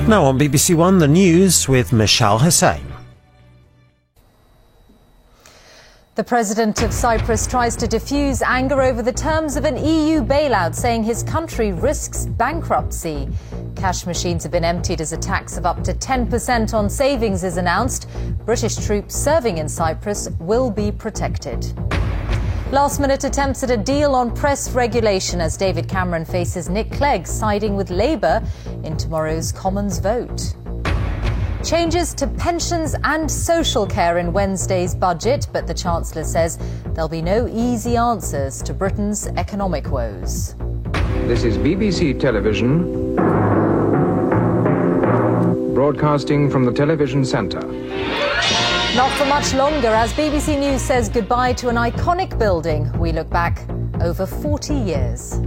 Now on BBC One, the news with Michelle Hussain. The president of Cyprus tries to diffuse anger over the terms of an EU bailout, saying his country risks bankruptcy. Cash machines have been emptied as a tax of up to 10% on savings is announced. British troops serving in Cyprus will be protected. Last-minute attempts at a deal on press regulation as David Cameron faces Nick Clegg siding with Labour in tomorrow's Commons vote. Changes to pensions and social care in Wednesday's budget, but the Chancellor says there'll be no easy answers to Britain's economic woes. This is BBC Television, broadcasting from the television centre. Not for much longer as BBC News says goodbye to an iconic building. We look back over 40 years.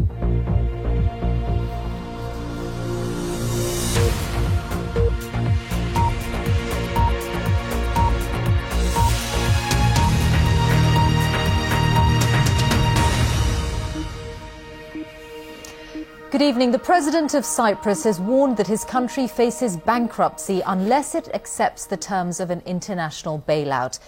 Good evening. The President of Cyprus has warned that his country faces bankruptcy unless it accepts the terms of an international bailout.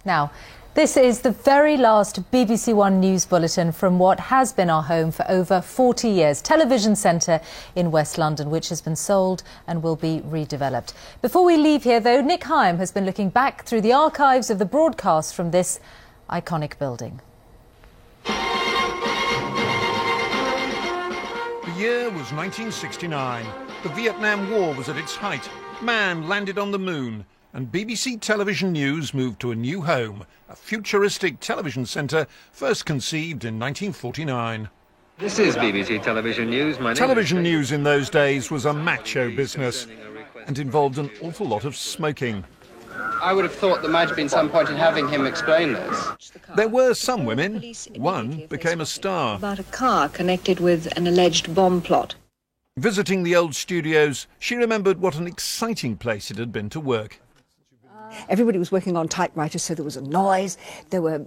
Now, this is the very last BBC One news bulletin from what has been our home for over 40 years, Television Centre in West London, which has been sold and will be redeveloped. Before we leave here, though, Nick Hyam has been looking back through the archives of the broadcast from this iconic building. The year was 1969. The Vietnam War was at its height. Man landed on the moon, and BBC Television News moved to a new home, a futuristic television centre first conceived in 1949. This is BBC Television News. Television news in those days was a macho business and involved an awful lot of smoking. I would have thought there might have been some point in having him explain this. There were some women. One became a star. About a car connected with an alleged bomb plot. Visiting the old studios, she remembered what an exciting place it had been to work. Everybody was working on typewriters, so there was a noise. There were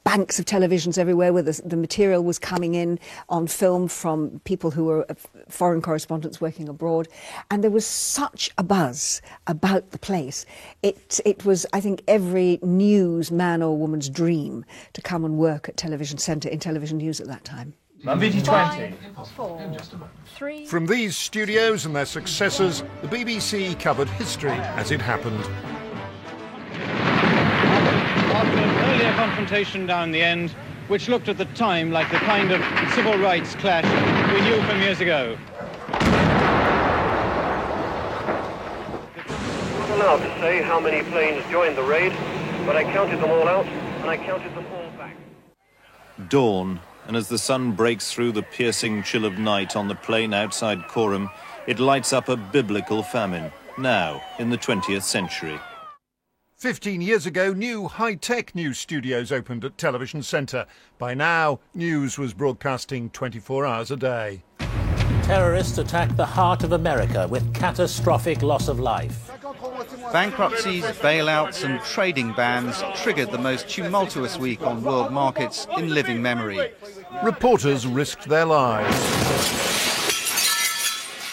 banks of televisions everywhere where the material was coming in on film from people who were foreign correspondents working abroad. And there was such a buzz about the place. It was, I think, every news man or woman's dream to come and work at Television Centre in television news at that time. VT20. 4, 3. From these studios and their successors, the BBC covered history as it happened. After an earlier confrontation down the end, which looked at the time like the kind of civil rights clash we knew from years ago. I'm not allowed to say how many planes joined the raid, but I counted them all out, and I counted them all back. Dawn, and as the sun breaks through the piercing chill of night on the plain outside Coram, it lights up a biblical famine, now in the 20th century. 15 years ago, new high-tech news studios opened at Television Centre. By now, news was broadcasting 24 hours a day. Terrorists attacked the heart of America with catastrophic loss of life. Bankruptcies, bailouts and trading bans triggered the most tumultuous week on world markets in living memory. Reporters risked their lives.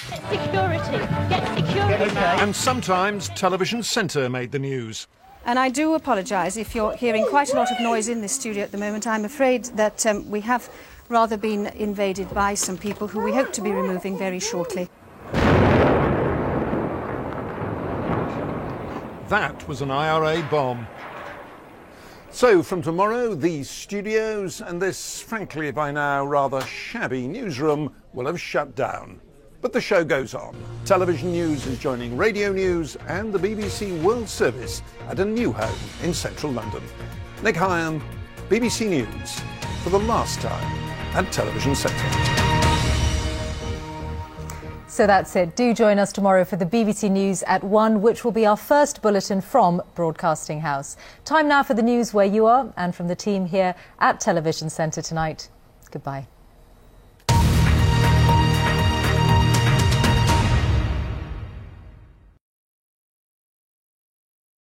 Get security! Get security! And sometimes Television Centre made the news. And I do apologise if you're hearing quite a lot of noise in this studio at the moment. I'm afraid that we have rather been invaded by some people who we hope to be removing very shortly. That was an IRA bomb. So from tomorrow, these studios and this, frankly, by now rather shabby newsroom will have shut down. But the show goes on. Television News is joining Radio News and the BBC World Service at a new home in central London. Nick Hyam, BBC News, for the last time at Television Centre. So that's it. Do join us tomorrow for the BBC News at 1, which will be our first bulletin from Broadcasting House. Time now for the news where you are, and from the team here at Television Centre tonight. Goodbye.